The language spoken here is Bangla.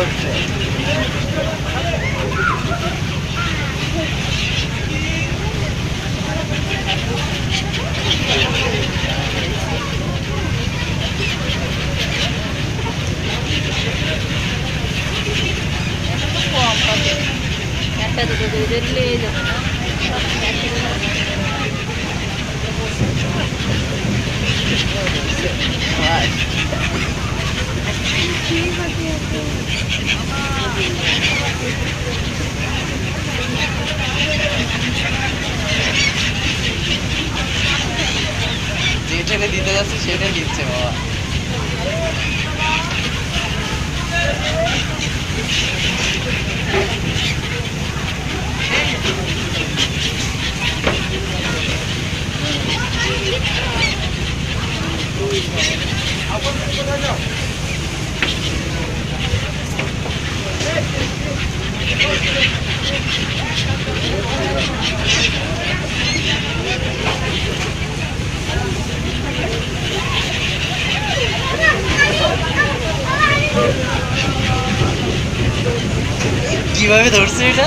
ধরছে। কম পাবে, একটা দুটো করে দেখলে যাবে না। যেটা দিতে যাচ্ছে সেটা দিচ্ছে বাবা। কিভাবে ধরছে এটা?